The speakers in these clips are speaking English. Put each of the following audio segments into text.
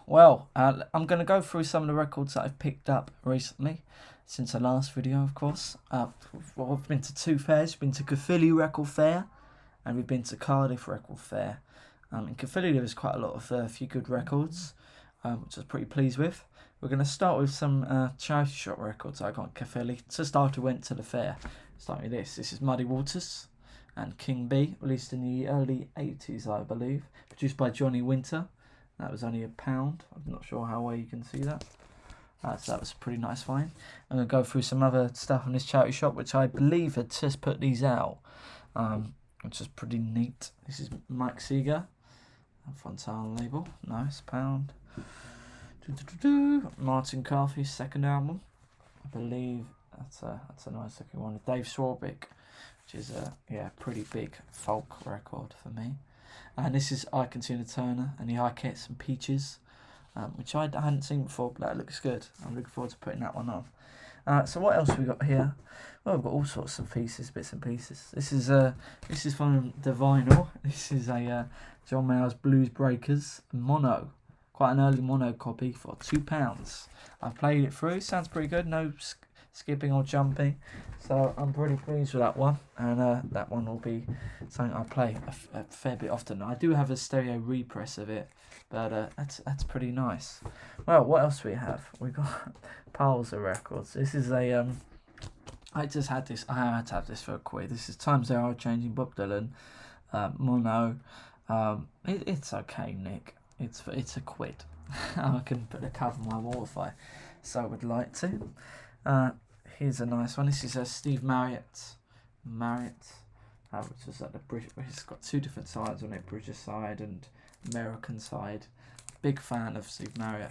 Well, I'm going to go through some of the records that I've picked up recently since the last video, of course. We've been to two fairs. We've been to Caerphilly Record Fair and we've been to Cardiff Record Fair. In Caerphilly there was quite a lot of a few good records, which I was pretty pleased with. We're going to start with some charity shop records I got in Caerphilly. To start, we went to the fair. Starting with this. This is Muddy Waters and King B, released in the early 80s, I believe. Produced by Johnny Winter. That was only £1. I'm not sure how well you can see that. So that was a pretty nice find. I'm going to go through some other stuff on this charity shop, which I believe had just put these out, which is pretty neat. This is Mike Seeger, Fontana label. Nice, £1. Martin Carthy's second album. I believe that's a nice looking one. Dave Swarbrick, which is a pretty big folk record for me. And this is I Can Tina Turner and the Arquettes and Peaches, which I hadn't seen before, but that looks good. I'm looking forward to putting that one on. So what else have we got here? Well, we've got all sorts of pieces, bits and pieces. This is from the vinyl. This is a John Mayer's Blues Breakers mono, quite an early mono copy for £2. I've played it through. Sounds pretty good. No skipping or jumping, so I'm pretty pleased with that one, and that one will be something I play a fair bit often. I do have a stereo repress of it, but that's pretty nice. Well, what else do we have? We got piles of records. This is a I just had this. I had to have this for a quid. This is Times They Are Changing, Bob Dylan, mono. It's okay, Nick. It's a quid. I can put a cover on my wall if I so would like to. Here's a nice one. This is Steve Marriott, which is at the British. It's got two different sides on it, British side and American side. Big fan of Steve Marriott.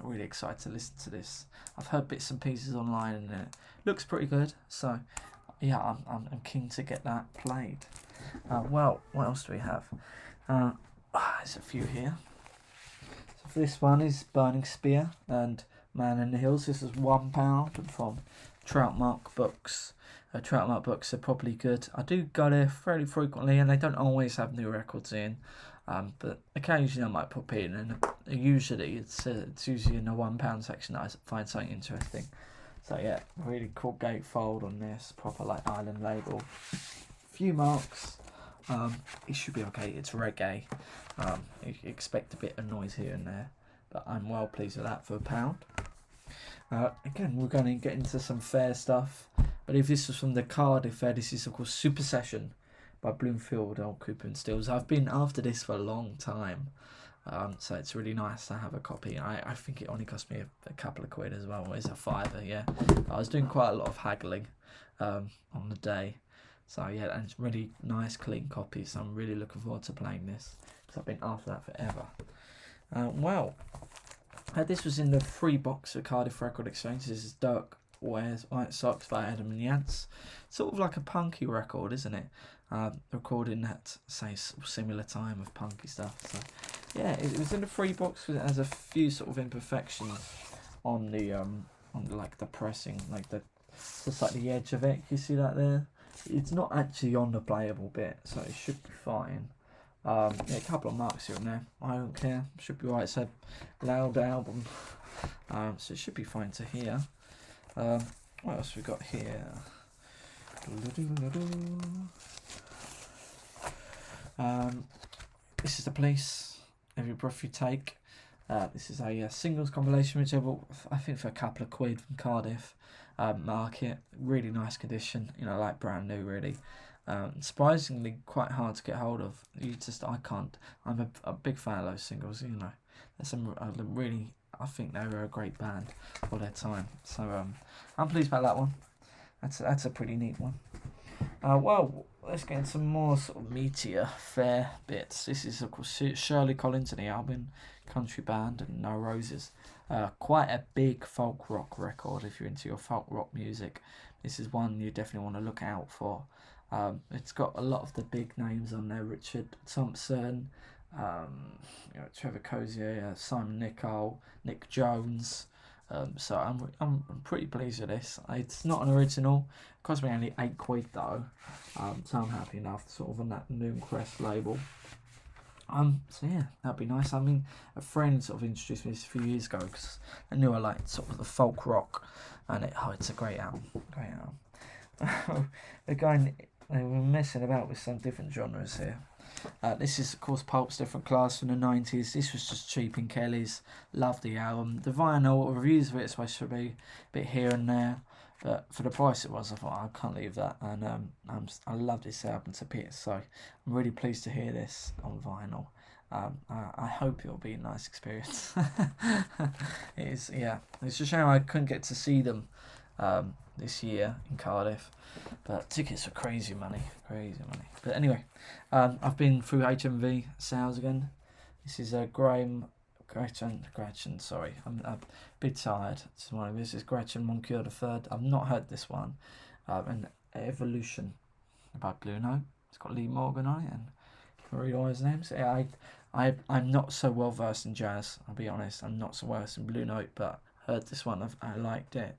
Really excited to listen to this. I've heard bits and pieces online and it looks pretty good. So yeah, I'm keen to get that played. Well, what else do we have? There's a few here. So this one is Burning Spear and Man in the Hills. This is £1 from Troutmark Books. Troutmark Books are probably good. I do go there fairly frequently, and they don't always have new records in, but occasionally I might pop in, and usually it's usually in the £1 section that I find something interesting. So yeah, really cool gatefold on this, proper like island label. Few marks. It should be okay. It's reggae. You expect a bit of noise here and there, but I'm well pleased with that for £1. Again, we're going to get into some fair stuff, but if this was from the Cardiff Fair, this is of course Super Session by Bloomfield, Old Cooper and Stills. I've been after this for a long time, so it's really nice to have a copy. I think it only cost me a couple of quid as well. It's a £5, yeah. I was doing quite a lot of haggling on the day, so yeah, and it's really nice clean copy, so I'm really looking forward to playing this because I've been after that forever. This was in the free box at Cardiff Record Exchange. This is Dirk Wears White Socks by Adam and Yance. Sort of like a punky record, isn't it? Recording at, say, similar time of punky stuff. So, yeah, it was in the free box because it has a few sort of imperfections on the pressing, just like the edge of it. You see that there? It's not actually on the playable bit, so it should be fine. A couple of marks here and there. I don't care. Should be right. It's a loud album, so it should be fine to hear. What else we got here? This is The Police. Every Breath You Take. This is a singles compilation which I bought, I think, for a couple of quid from Cardiff market. Really nice condition. Like brand new, really. Surprisingly quite hard to get hold of. I can't. I'm a big fan of those singles. There's some really. I think they were a great band for their time. So I'm pleased about that one. That's a pretty neat one. Well, let's get into some more sort of meatier fair bits. This is of course Shirley Collins and the Albin Country Band and No Roses. Quite a big folk rock record if you're into your folk rock music. This is one you definitely want to look out for. It's got a lot of the big names on there: Richard Thompson, Trevor Cozier, Simon Nicol, Nick Jones. So I'm pretty pleased with this. It's not an original. It cost me only £8 though. So I'm happy enough, sort of on that Noon Crest label. So yeah, that'd be nice. I mean, a friend sort of introduced me this a few years ago because I knew I liked sort of the folk rock, and it's a great album, great album. They were messing about with some different genres here. This is of course Pulp's Different Class from the 90s. This was just cheap in Kelly's. Loved the album. The vinyl reviews of it supposed to be a bit here and there, but for the price it was, I thought I can't leave that. And I love this album to bits. So I'm really pleased to hear this on vinyl. I hope it'll be a nice experience. It is, yeah. It's a shame I couldn't get to see them this year in Cardiff, but tickets are crazy money. But anyway, I've been through HMV sales again. This is Gretchen. Sorry, I'm a bit tired this morning. This is Gretchen Moncure the Third. I've not heard this one. And Evolution by Blue Note. It's got Lee Morgan on it, and can read all his names. I'm not so well versed in jazz. I'll be honest. I'm not so well versed in Blue Note, but heard this one. I liked it.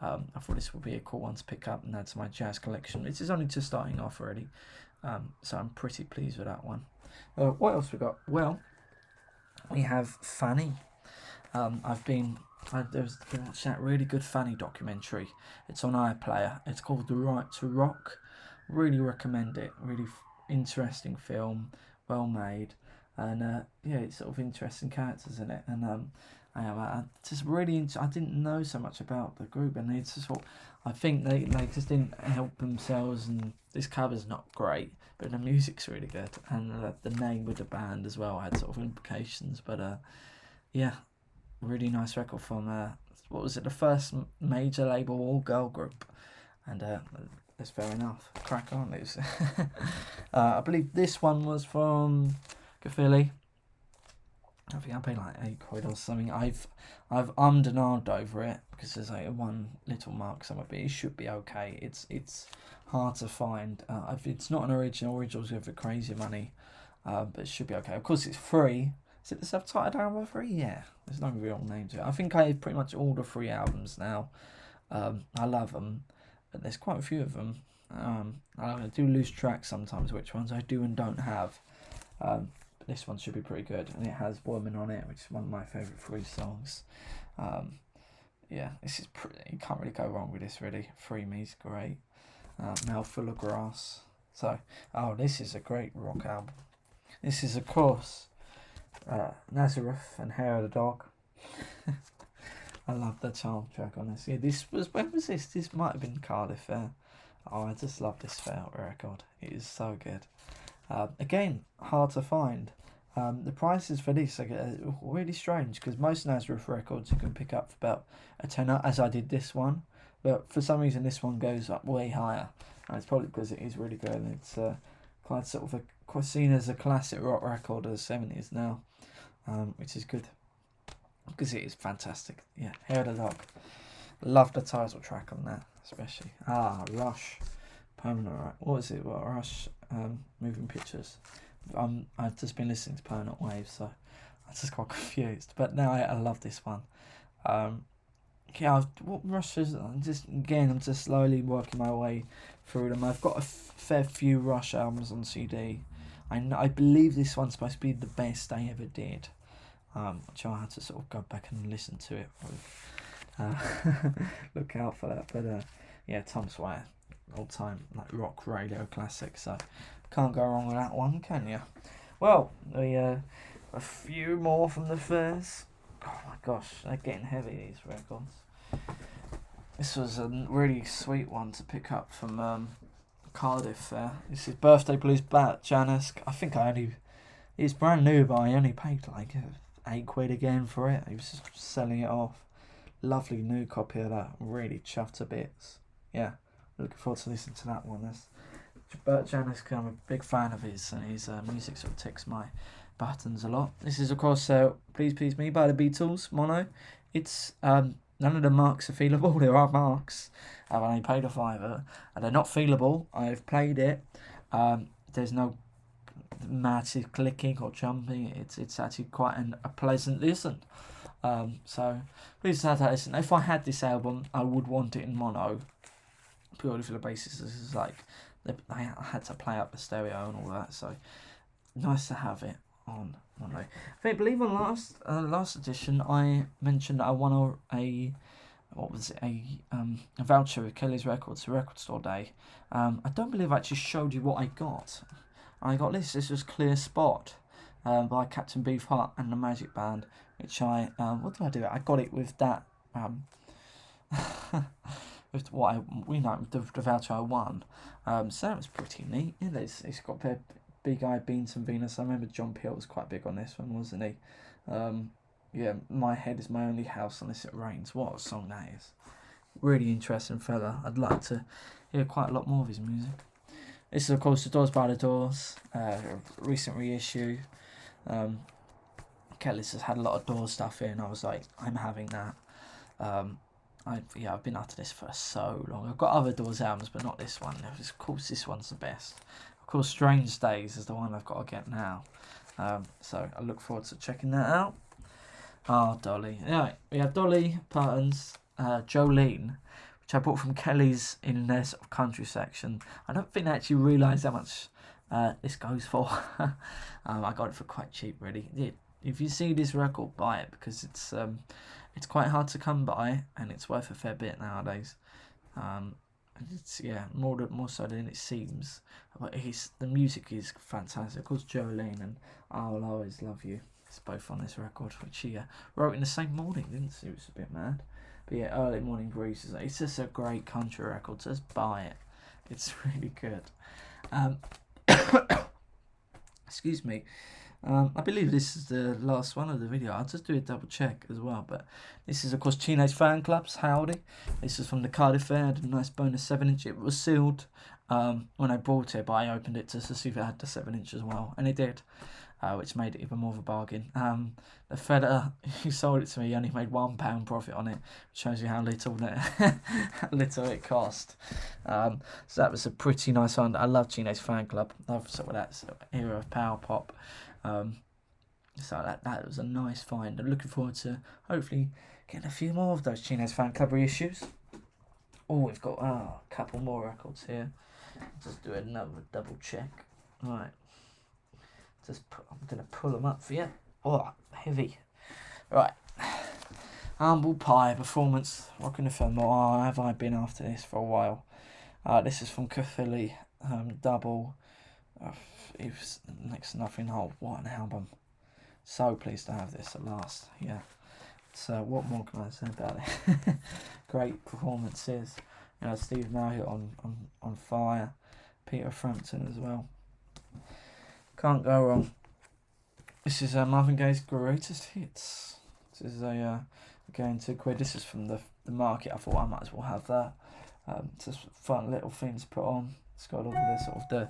I thought this would be a cool one to pick up and add to my jazz collection. This is only just starting off already, so I'm pretty pleased with that one. What else we got? Well, we have Fanny. I've been watched that really good Fanny documentary. It's on iPlayer. It's called The Right to Rock. Really recommend it. Really interesting film, well made, and it's sort of interesting characters in it. And I just really I didn't know so much about the group, and it's just I think they just didn't help themselves. And this cover's not great, but the music's really good, and the name of the band as well had sort of implications. But really nice record from what was it? The first major label all girl group, and that's fair enough. Crack on, loose. I believe this one was from Caerphilly. I think I paid like £8 or something. I've ummed and ahed over it because there's like one little mark somewhere, but it should be okay. It's hard to find. If it's not an original's going for crazy money, but it should be okay. Of course, it's free. Is it the subtitled album free? Yeah, there's no real name to it. I think I have pretty much all the free albums now. I love them, but there's quite a few of them. I do lose track sometimes which ones I do and don't have. This one should be pretty good, and it has Woman on it, which is one of my favourite free songs. This is pretty. You can't really go wrong with this, really. Free Me's great. Mouthful of Grass. So, this is a great rock album. This is, of course, Nazareth and Hair of the Dog. I love the title track on this. Yeah, when was this? This might have been Cardiff Fair. I just love this fair record. It is so good. Again, hard to find. The prices for this are really strange because most Nazareth records you can pick up for about a tenner, as I did this one. But for some reason, this one goes up way higher. And it's probably because it is really good. And it's quite sort of quite seen as a classic rock record of the 70s now, which is good because it is fantastic. Yeah, Hair of the Dog. Love the title track on that, especially. Rush. Permanent, right? What was it? What Rush? Moving Pictures. I've just been listening to Permanent Waves, so I just got confused. But now I love this one. What Rush is? I'm just slowly working my way through them. I've got a fair few Rush albums on CD. I believe this one's supposed to be the best they ever did. Which I had to sort of go back and listen to it. Look out for that. But Tom Sawyer, old time like rock radio classic. So can't go wrong with that one, can you? Well, a few more from the fairs. Oh my gosh, they're getting heavy, these records. This was a really sweet one to pick up from Cardiff Fair. This is Birthday Blues by Janis. I think it's brand new, but I only paid like £8 again for it. He was just selling it off. Lovely new copy of that. Really chuffed to bits. Yeah, looking forward to listening to that one. Bert Janis, I'm a big fan of his, and his music sort of ticks my buttons a lot. This is, of course, Please Please Me by the Beatles, mono. It's none of the marks are feelable. There are marks. I've only paid a £5, and they're not feelable. I've played it. There's no massive clicking or jumping. It's actually quite a pleasant listen. So please have that listen. If I had this album, I would want it in mono, purely for the basis this is I had to play up the stereo and all that, so nice to have it on Monday. I believe on last edition I mentioned that I won a what was it, a voucher with Kelly's Records, a record store day. I don't believe I actually showed you what I got. I got this. This was Clear Spot by Captain Beefheart and the Magic Band, which I what did I do? I got it with that with what the voucher I won. So that was pretty neat. Yeah, it's got Big Eye Beans and Venus. I remember John Peel was quite big on this one, wasn't he? Yeah, My Head Is My Only House Unless It Rains. What a song that is. Really interesting fella. I'd like to hear quite a lot more of his music. This is, of course, The Doors by the Doors, recent reissue. Kelly's has had a lot of Doors stuff in. I was like, I'm having that. I've been after this for so long. I've got other Doors albums, but not this one. Of course, this one's the best. Of course, Strange Days is the one I've got to get now. So I look forward to checking that out. Oh, Dolly. Anyway, we have Dolly Parton's Jolene, which I bought from Kelly's in their sort of country section. I don't think they actually realise how much this goes for. I got it for quite cheap, really. If you see this record, buy it, because it's quite hard to come by, and it's worth a fair bit nowadays. It's more so than it seems. But the music is fantastic. Of course, Jolene and I Will Always Love You. It's both on this record, which she wrote in the same morning, didn't she? It was a bit mad. But yeah, Early Morning Breeze, it's just a great country record. Just buy it. It's really good. Excuse me. I believe this is the last one of the video. I'll just do a double check as well. But this is, of course, Teenage Fan Club's Howdy. This is from the Cardiff Fair. I had a nice bonus 7-inch. It was sealed when I bought it, but I opened it just to see if it had the 7-inch as well. And it did. Which made it even more of a bargain. The fella who sold it to me only made £1 profit on it, which shows you how little it cost. So that was a pretty nice one. I love Teenage Fan Club. Love sort of that era of power pop. So that was a nice find. I'm looking forward to hopefully getting a few more of those Teenage Fan Club reissues. Oh, we've got a couple more records here. Just do another double check. Right. I'm going to pull them up for you. Oh, heavy. Right. Humble Pie Performance, Rockin' the Film. Oh, have I been after this for a while? This is from Cathilly, double. It was next to nothing. Oh, what an album. So pleased to have this at last. Yeah. So what more can I say about it? Great performances. Steve Marriott on fire. Peter Frampton as well. Can't go wrong. This is Marvin Gaye's Greatest Hits. This is again £2. This is from the market. I thought I might as well have that. Just fun little things to put on. It's got all the sort of the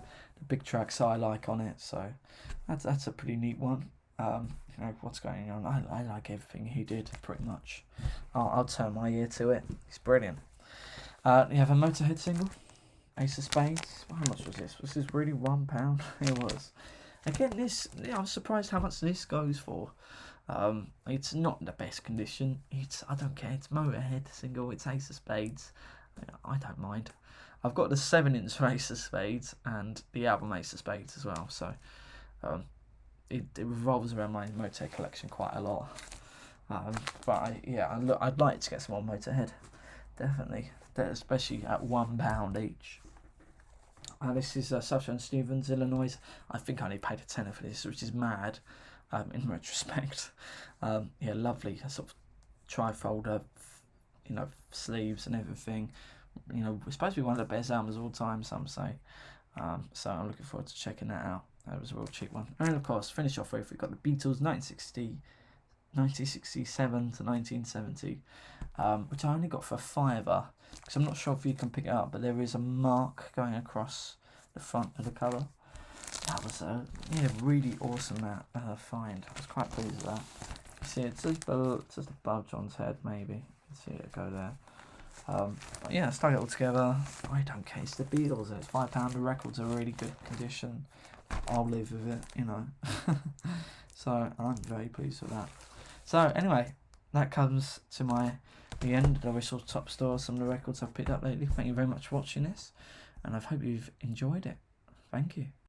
big tracks I like on it. So that's a pretty neat one. What's going on? I like everything he did pretty much. I'll turn my ear to it. It's brilliant. You have a Motorhead single, Ace of Spades. How much was this? Was this really £1? It was. Again, I was surprised how much this goes for. It's not in the best condition. I don't care. It's Motorhead single. It's Ace of Spades. I don't mind. I've got the 7-inch Ace of Spades and the album Ace of Spades as well. So it revolves around my Motorhead collection quite a lot. But I'd like to get some more Motorhead. Definitely, especially at £1 each. This is Sufjan Stevens, Illinois. I think I only paid a tenner for this, which is mad in retrospect. Lovely sort of trifolder, sleeves and everything. It's supposed to be one of the best albums of all time, some say. So I'm looking forward to checking that out. That was a real cheap one. And of course, finish off with, we've got the Beatles 1967 to 1970, which I only got for £5, because I'm not sure if you can pick it up, but there is a mark going across the front of the cover. That was a really awesome find. I was quite pleased with that. You see, it's just above John's head, maybe. You can see it go there. Stuck it all together. I don't care. It's the Beatles. It's £5. The records are really good condition. I'll live with it, So I'm very pleased with that. So anyway, that comes to the end of the Whistle Top Store. Some of the records I've picked up lately. Thank you very much for watching this, and I hope you've enjoyed it. Thank you.